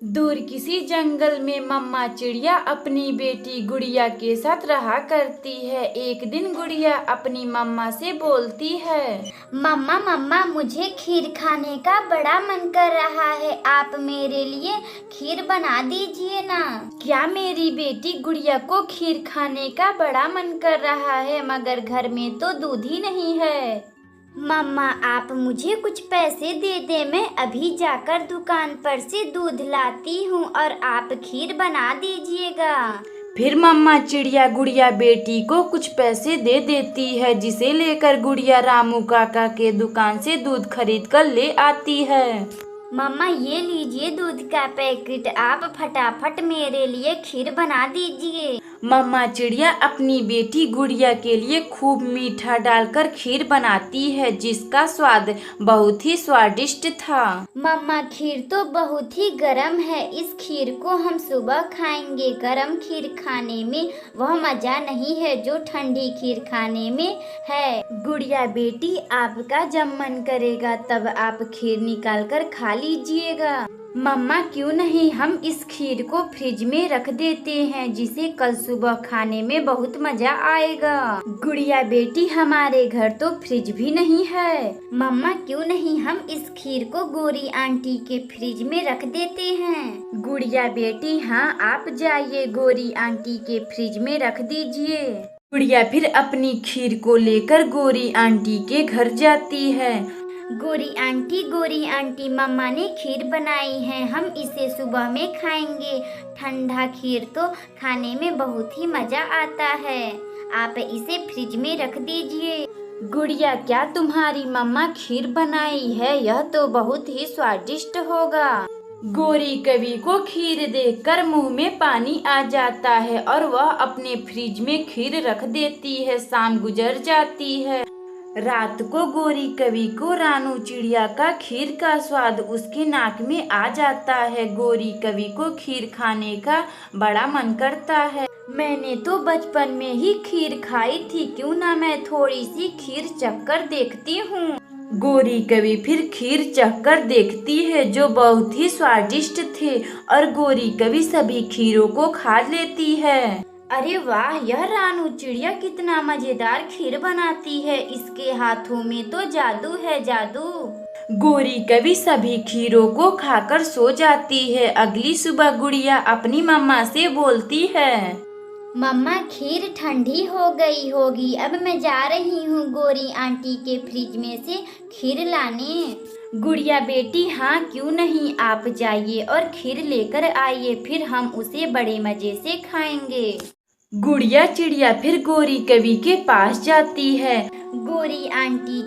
दूर किसी जंगल में मम्मा चिड़िया अपनी बेटी गुड़िया के साथ रहा करती है। एक दिन गुड़िया अपनी मम्मा से बोलती है, मम्मा मम्मा मुझे खीर खाने का बड़ा मन कर रहा है, आप मेरे लिए खीर बना दीजिए ना। क्या मेरी बेटी गुड़िया को खीर खाने का बड़ा मन कर रहा है, मगर घर में तो दूध ही नहीं है। मम्मा आप मुझे कुछ पैसे दे दे, मैं अभी जाकर दुकान पर से दूध लाती हूँ और आप खीर बना दीजिएगा। फिर मम्मा चिड़िया गुड़िया बेटी को कुछ पैसे दे देती है, जिसे लेकर गुड़िया रामू काका के दुकान से दूध खरीद कर ले आती है। मम्मा ये लीजिए दूध का पैकेट, आप फटाफट मेरे लिए खीर बना दीजिए। मम्मा चिड़िया अपनी बेटी गुड़िया के लिए खूब मीठा डालकर खीर बनाती है, जिसका स्वाद बहुत ही स्वादिष्ट था। मम्मा खीर तो बहुत ही गरम है, इस खीर को हम सुबह खाएंगे। गरम खीर खाने में वह मजा नहीं है जो ठंडी खीर खाने में है। गुड़िया बेटी आपका जब मन करेगा तब आप खीर निकाल कर खा लीजिएगा। मम्मा क्यों नहीं हम इस खीर को फ्रिज में रख देते हैं, जिसे कल सुबह खाने में बहुत मजा आएगा। गुड़िया बेटी हमारे घर तो फ्रिज भी नहीं है। मम्मा क्यों नहीं हम इस खीर को गोरी आंटी के फ्रिज में रख देते हैं। गुड़िया बेटी हाँ आप जाइए गोरी आंटी के फ्रिज में रख दीजिए। गुड़िया फिर अपनी खीर को लेकर गोरी आंटी के घर जाती है। गोरी आंटी मम्मा ने खीर बनाई है, हम इसे सुबह में खाएंगे। ठंडा खीर तो खाने में बहुत ही मजा आता है, आप इसे फ्रिज में रख दीजिए। गुड़िया क्या तुम्हारी मम्मा खीर बनाई है, यह तो बहुत ही स्वादिष्ट होगा। गोरी कवि को खीर देखकर मुंह में पानी आ जाता है और वह अपने फ्रिज में खीर रख देती है। शाम गुजर जाती है। रात को गोरी कवि को रानू चिड़िया का खीर का स्वाद उसके नाक में आ जाता है। गोरी कवि को खीर खाने का बड़ा मन करता है। मैंने तो बचपन में ही खीर खाई थी, क्यों ना मैं थोड़ी सी खीर चखकर देखती हूँ। गोरी कवि फिर खीर चखकर देखती है, जो बहुत ही स्वादिष्ट थे, और गोरी कवि सभी खीरों को खा लेती है। अरे वाह, यह रानू चिड़िया कितना मजेदार खीर बनाती है, इसके हाथों में तो जादू है जादू। गोरी कवि सभी खीरों को खाकर सो जाती है। अगली सुबह गुड़िया अपनी मम्मा से बोलती है, मम्मा खीर ठंडी हो गई होगी, अब मैं जा रही हूँ गोरी आंटी के फ्रिज में से खीर लाने। गुड़िया बेटी हाँ क्यों नहीं, आप जाइए और खीर लेकर आइए, फिर हम उसे बड़े मजे से खाएंगे। गुड़िया चिड़िया फिर गोरी कवि के पास जाती है। गोरी आंटी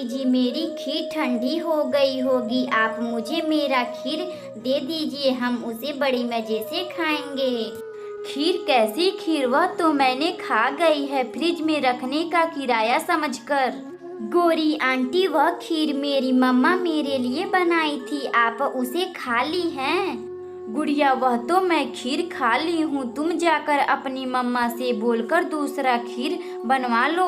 जी मेरी खीर ठंडी हो गई होगी, आप मुझे मेरा खीर दे दीजिए, हम उसे बड़ी मजे से खाएंगे। खीर कैसी खीर, वह तो मैंने खा गई है, फ्रिज में रखने का किराया समझकर। गोरी आंटी वह खीर मेरी मम्मा मेरे लिए बनाई थी, आप उसे खा ली हैं। गुड़िया वह तो मैं खीर खा ली हूँ, तुम जाकर अपनी मम्मा से बोलकर दूसरा खीर बनवा लो।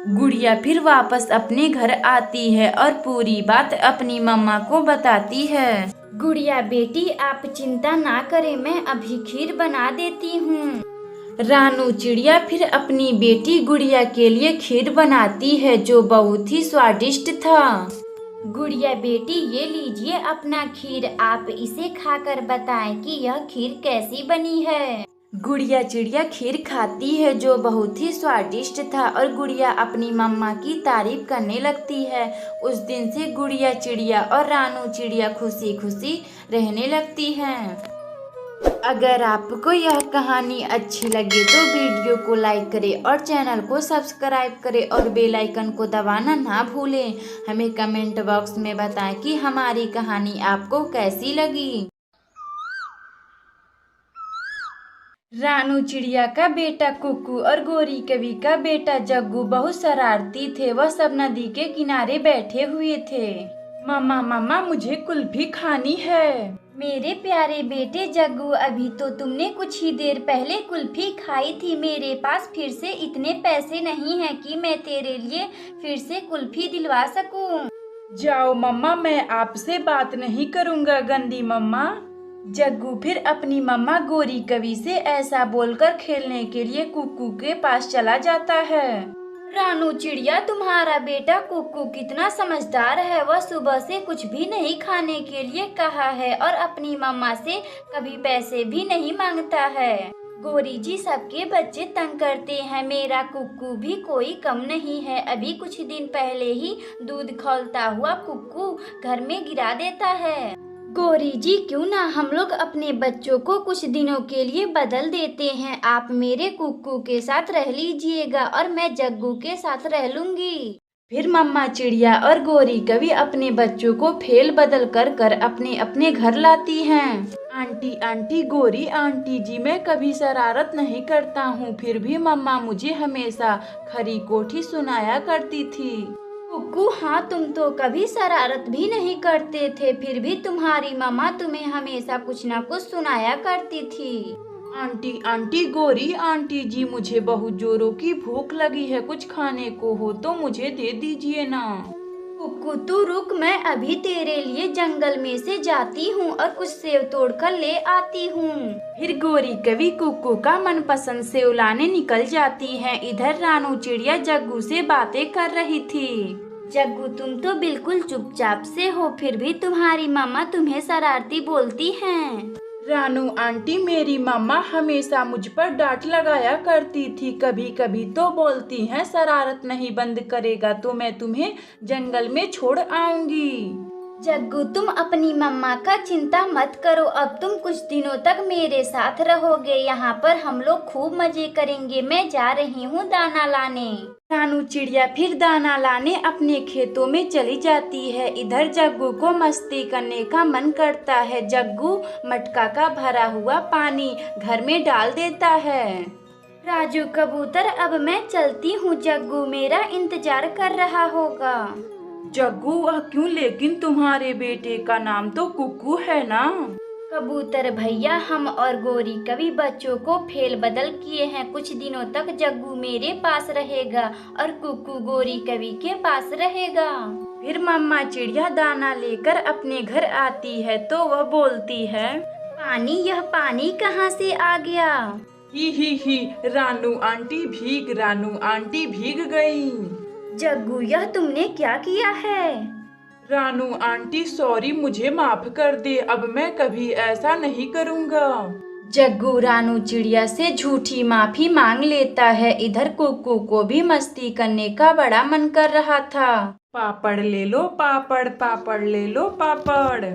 गुड़िया फिर वापस अपने घर आती है और पूरी बात अपनी मम्मा को बताती है। गुड़िया बेटी आप चिंता ना करें, मैं अभी खीर बना देती हूँ। रानू चिड़िया फिर अपनी बेटी गुड़िया के लिए खीर बनाती है, जो बहुत ही स्वादिष्ट था। गुड़िया बेटी ये लीजिए अपना खीर, आप इसे खाकर बताएं कि यह खीर कैसी बनी है। गुड़िया चिड़िया खीर खाती है, जो बहुत ही स्वादिष्ट था, और गुड़िया अपनी मम्मा की तारीफ करने लगती है। उस दिन से गुड़िया चिड़िया और रानू चिड़िया खुशी खुशी रहने लगती हैं। अगर आपको यह कहानी अच्छी लगे तो वीडियो को लाइक करें और चैनल को सब्सक्राइब करें और बेल आइकन को दबाना ना भूलें। हमें कमेंट बॉक्स में बताएं कि हमारी कहानी आपको कैसी लगी। रानू चिड़िया का बेटा कुक्कू और गोरी कवि का बेटा जग्गू बहुत शरारती थे। वह सब नदी के किनारे बैठे हुए थे। मम्मा मम्मा मुझे कुल्फी खानी है। मेरे प्यारे बेटे जग्गू, अभी तो तुमने कुछ ही देर पहले कुल्फी खाई थी, मेरे पास फिर से इतने पैसे नहीं हैं कि मैं तेरे लिए फिर से कुल्फी दिलवा सकूं। जाओ मम्मा, मैं आपसे बात नहीं करूँगा गंदी मम्मा। जग्गू फिर अपनी मम्मा गोरी कवि से ऐसा बोलकर खेलने के लिए कुक्कू के पास चला जाता है। रानू चिड़िया, तुम्हारा बेटा कुक्कू कितना समझदार है। वह सुबह से कुछ भी नहीं खाने के लिए कहा है और अपनी मम्मा से कभी पैसे भी नहीं मांगता है। गोरी जी, सबके बच्चे तंग करते हैं, मेरा कुक्कू भी कोई कम नहीं है। अभी कुछ दिन पहले ही दूध खौलता हुआ कुक्कू घर में गिरा देता है। गोरी जी, क्यों ना हम लोग अपने बच्चों को कुछ दिनों के लिए बदल देते हैं। आप मेरे कुक्कू के साथ रह लीजिएगा और मैं जग्गू के साथ रह लूंगी। फिर मम्मा चिड़िया और गोरी कवि अपने बच्चों को फेल बदल कर अपने अपने घर लाती हैं। आंटी आंटी गोरी आंटी जी, मैं कभी शरारत नहीं करता हूँ, फिर भी मम्मा मुझे हमेशा खरी कोठी सुनाया करती थी। कुक्कू, हाँ, तुम तो कभी शरारत भी नहीं करते थे, फिर भी तुम्हारी मम्मा तुम्हें हमेशा कुछ ना कुछ सुनाया करती थी। आंटी आंटी गोरी आंटी जी, मुझे बहुत जोरों की भूख लगी है, कुछ खाने को हो तो मुझे दे दीजिए ना। कुक्कू, तू रुक, मैं अभी तेरे लिए जंगल में से जाती हूँ और कुछ सेव तोड़कर ले आती हूँ। फिर गोरी कवि कुक्कू का मनपसंद सेव लाने निकल जाती है। इधर रानू चिड़िया जग्गू से बातें कर रही थी। जग्गू, तुम तो बिल्कुल चुपचाप से हो, फिर भी तुम्हारी मम्मा तुम्हें शरारती बोलती हैं। रानू आंटी, मेरी मम्मा हमेशा मुझ पर डांट लगाया करती थी, कभी कभी तो बोलती हैं शरारत नहीं बंद करेगा तो मैं तुम्हें जंगल में छोड़ आऊंगी। जग्गू, तुम अपनी मम्मा का चिंता मत करो, अब तुम कुछ दिनों तक मेरे साथ रहोगे। यहाँ पर हम लोग खूब मजे करेंगे। मैं जा रही हूँ दाना लाने। रानू चिड़िया फिर दाना लाने अपने खेतों में चली जाती है। इधर जग्गू को मस्ती करने का मन करता है। जग्गू मटका का भरा हुआ पानी घर में डाल देता है। राजू कबूतर, अब मैं चलती हूँ, जग्गू मेरा इंतजार कर रहा होगा। जग्गू, वह क्यों? लेकिन तुम्हारे बेटे का नाम तो कुक्कू है ना। कबूतर भैया, हम और गोरी कवि बच्चों को फेल बदल किए हैं। कुछ दिनों तक जग्गू मेरे पास रहेगा और कुक्कू गोरी कवि के पास रहेगा। फिर मम्मा चिड़िया दाना लेकर अपने घर आती है तो वह बोलती है, पानी, यह पानी कहाँ से आ गया? ही, रानू आंटी भीग गई। जग्गू, यह तुमने क्या किया है? रानू आंटी, सॉरी, मुझे माफ कर दे, अब मैं कभी ऐसा नहीं करूँगा। जग्गू रानू चिड़िया से झूठी माफी मांग लेता है। इधर कुक्कू को भी मस्ती करने का बड़ा मन कर रहा था। पापड़ ले लो पापड़, पापड़ ले लो पापड़।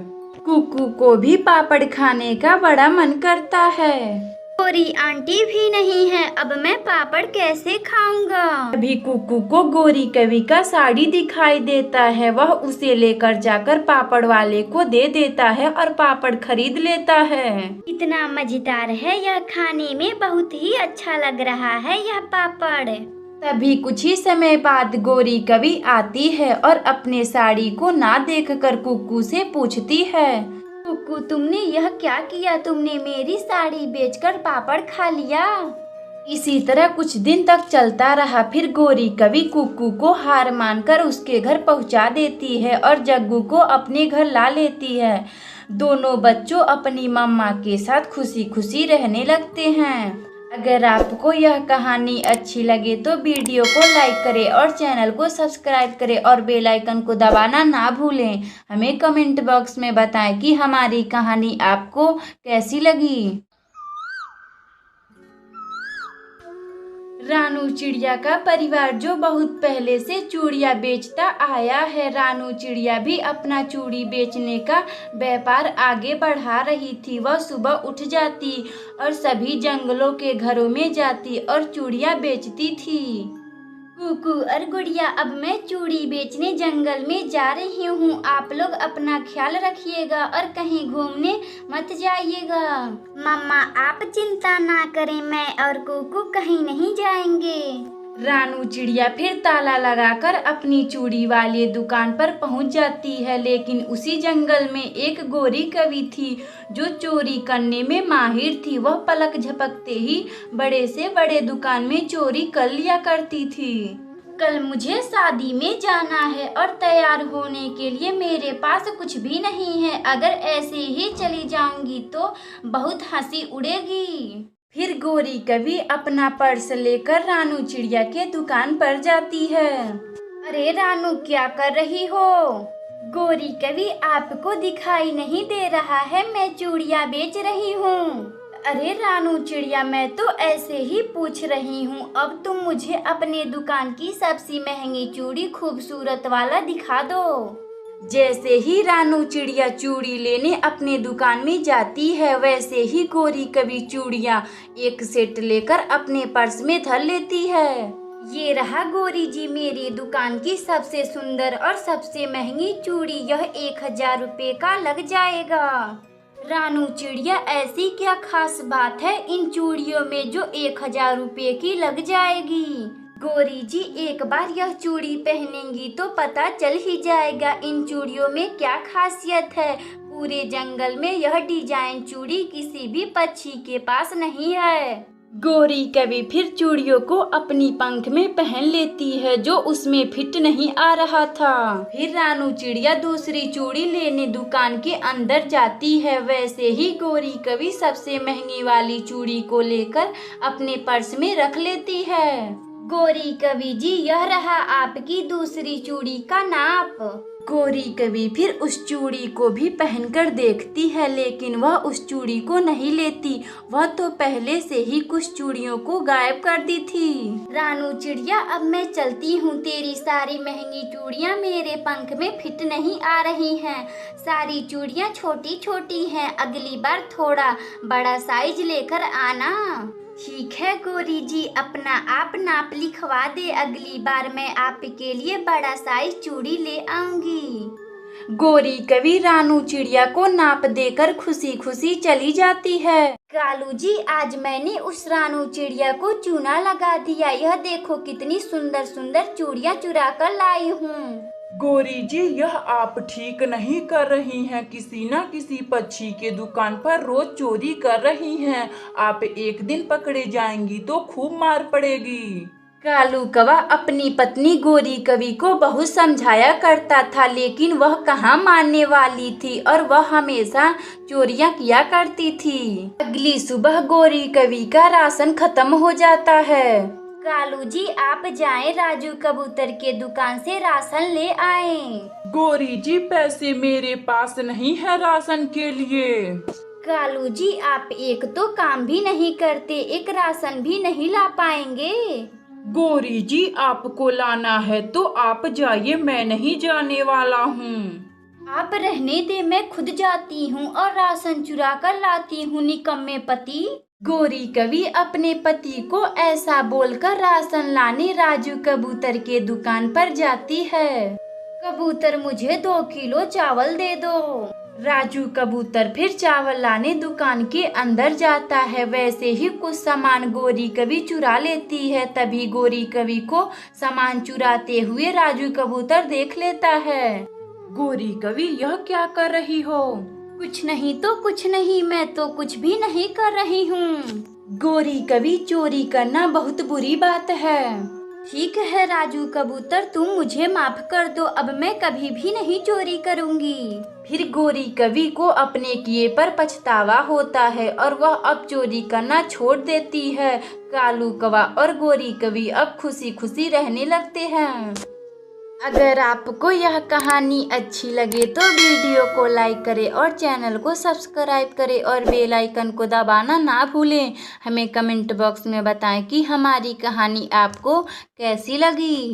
कुक्कू को भी पापड़ खाने का बड़ा मन करता है। गोरी आंटी भी नहीं है, अब मैं पापड़ कैसे खाऊंगा? अभी कुक्कू को गोरी कवि का साड़ी दिखाई देता है। वह उसे लेकर जाकर पापड़ वाले को दे देता है और पापड़ खरीद लेता है। इतना मजेदार है यह, खाने में बहुत ही अच्छा लग रहा है यह पापड़। तभी कुछ ही समय बाद गोरी कवि आती है और अपने साड़ी को ना देखकर कुक्कू से पूछती है, कुक्कू, तुमने यह क्या किया? तुमने मेरी साड़ी बेचकर पापड़ खा लिया। इसी तरह कुछ दिन तक चलता रहा। फिर गोरी कवि कुक्कू को हार मानकर उसके घर पहुंचा देती है और जग्गू को अपने घर ला लेती है। दोनों बच्चों अपनी मम्मा के साथ खुशी खुशी रहने लगते हैं। अगर आपको यह कहानी अच्छी लगे तो वीडियो को लाइक करें और चैनल को सब्सक्राइब करें और बेल आइकन को दबाना ना भूलें। हमें कमेंट बॉक्स में बताएं कि हमारी कहानी आपको कैसी लगी। रानू चिड़िया का परिवार जो बहुत पहले से चूड़ियाँ बेचता आया है। रानू चिड़िया भी अपना चूड़ी बेचने का व्यापार आगे बढ़ा रही थी। वह सुबह उठ जाती और सभी जंगलों के घरों में जाती और चूड़ियाँ बेचती थी। कुक्कू और गुड़िया, अब मैं चूड़ी बेचने जंगल में जा रही हूँ। आप लोग अपना ख्याल रखिएगा और कहीं घूमने मत जाइएगा। मम्मा, आप चिंता ना करें, मैं और कुक्कू कहीं नहीं जाएंगे। रानू चिड़िया फिर ताला लगाकर अपनी चूड़ी वाले दुकान पर पहुंच जाती है। लेकिन उसी जंगल में एक गोरी कवि थी जो चोरी करने में माहिर थी। वह पलक झपकते ही बड़े से बड़े दुकान में चोरी कर लिया करती थी। कल मुझे शादी में जाना है और तैयार होने के लिए मेरे पास कुछ भी नहीं है। अगर ऐसे ही चली जाऊंगी तो बहुत हंसी उड़ेगी। फिर गोरी कवि अपना पर्स लेकर रानू चिड़िया के दुकान पर जाती है। अरे रानू, क्या कर रही हो? गोरी कवि, आपको दिखाई नहीं दे रहा है, मैं चूड़ियाँ बेच रही हूँ। अरे रानू चिड़िया, मैं तो ऐसे ही पूछ रही हूँ। अब तुम मुझे अपने दुकान की सबसे महंगी चूड़ी खूबसूरत वाला दिखा दो। जैसे ही रानू चिड़िया चूड़ी लेने अपने दुकान में जाती है, वैसे ही गोरी कवि चूड़ियाँ एक सेट लेकर अपने पर्स में धर लेती है। ये रहा गोरी जी, मेरी दुकान की सबसे सुंदर और सबसे महंगी चूड़ी। यह 1000 रुपये का लग जाएगा। रानू चिड़िया, ऐसी क्या खास बात है इन चूड़ियों में जो 1000 रुपये की लग जाएगी? गोरी जी, एक बार यह चूड़ी पहनेंगी तो पता चल ही जाएगा इन चूड़ियों में क्या खासियत है। पूरे जंगल में यह डिजाइन चूड़ी किसी भी पक्षी के पास नहीं है। गोरी कवि फिर चूड़ियों को अपनी पंख में पहन लेती है जो उसमें फिट नहीं आ रहा था। फिर रानू चिड़िया दूसरी चूड़ी लेने दुकान के अंदर जाती है। वैसे ही गोरी कवि सबसे महंगी वाली चूड़ी को लेकर अपने पर्स में रख लेती है। गोरी कवि जी, यह रहा आपकी दूसरी चूड़ी का नाप। गोरी कवि फिर उस चूड़ी को भी पहनकर देखती है, लेकिन वह उस चूड़ी को नहीं लेती। वह तो पहले से ही कुछ चूड़ियों को गायब कर दी थी। रानू चिड़िया, अब मैं चलती हूँ। तेरी सारी महंगी चूड़ियाँ मेरे पंख में फिट नहीं आ रही हैं। सारी चूड़ियाँ छोटी छोटी हैं। अगली बार थोड़ा बड़ा साइज लेकर आना। ठीक है गोरी जी, अपना आप नाप लिखवा दे। अगली बार मैं आपके लिए बड़ा साइज चूड़ी ले आऊंगी। गोरी कवि रानू चिड़िया को नाप देकर खुशी खुशी चली जाती है। कालू जी, आज मैंने उस रानू चिड़िया को चूना लगा दिया। यह देखो कितनी सुंदर सुंदर चूड़ियाँ चुरा कर लाई हूँ। गोरी जी, यह आप ठीक नहीं कर रही हैं। किसी न किसी पक्षी के दुकान पर रोज चोरी कर रही हैं। आप एक दिन पकड़े जाएंगी तो खूब मार पड़ेगी। कालू कौवा अपनी पत्नी गोरी कवि को बहुत समझाया करता था, लेकिन वह कहाँ मानने वाली थी और वह हमेशा चोरियां किया करती थी। अगली सुबह गोरी कवि का राशन खत्म हो जाता है। कालू जी, आप जाएं, राजू कबूतर के दुकान से राशन ले आएं। गोरी जी, पैसे मेरे पास नहीं है राशन के लिए। कालू जी, आप एक तो काम भी नहीं करते, एक राशन भी नहीं ला पाएंगे। गोरी जी, आपको लाना है तो आप जाइए, मैं नहीं जाने वाला हूँ। आप रहने दे, मैं खुद जाती हूँ और राशन चुरा कर लाती हूँ, निकम्मे पति। गोरी कवि अपने पति को ऐसा बोलकर राशन लाने राजू कबूतर के दुकान पर जाती है। कबूतर, मुझे 2 किलो चावल दे दो। राजू कबूतर फिर चावल लाने दुकान के अंदर जाता है। वैसे ही कुछ सामान गोरी कवि चुरा लेती है। तभी गोरी कवि को सामान चुराते हुए राजू कबूतर देख लेता है। गोरी कवि, यह क्या कर रही हो? कुछ नहीं तो कुछ नहीं, मैं तो कुछ भी नहीं कर रही हूँ। गोरी कवि, चोरी करना बहुत बुरी बात है। ठीक है राजू कबूतर, तुम मुझे माफ कर दो। अब मैं कभी भी नहीं चोरी करूँगी। फिर गोरी कवि को अपने किए पर पछतावा होता है और वह अब चोरी करना छोड़ देती है। कालू कौवा और गोरी कवि अब खुशी खुशी रहने लगते हैं। अगर आपको यह कहानी अच्छी लगे तो वीडियो को लाइक करें और चैनल को सब्सक्राइब करें और बेल आइकन को दबाना ना भूलें। हमें कमेंट बॉक्स में बताएं कि हमारी कहानी आपको कैसी लगी।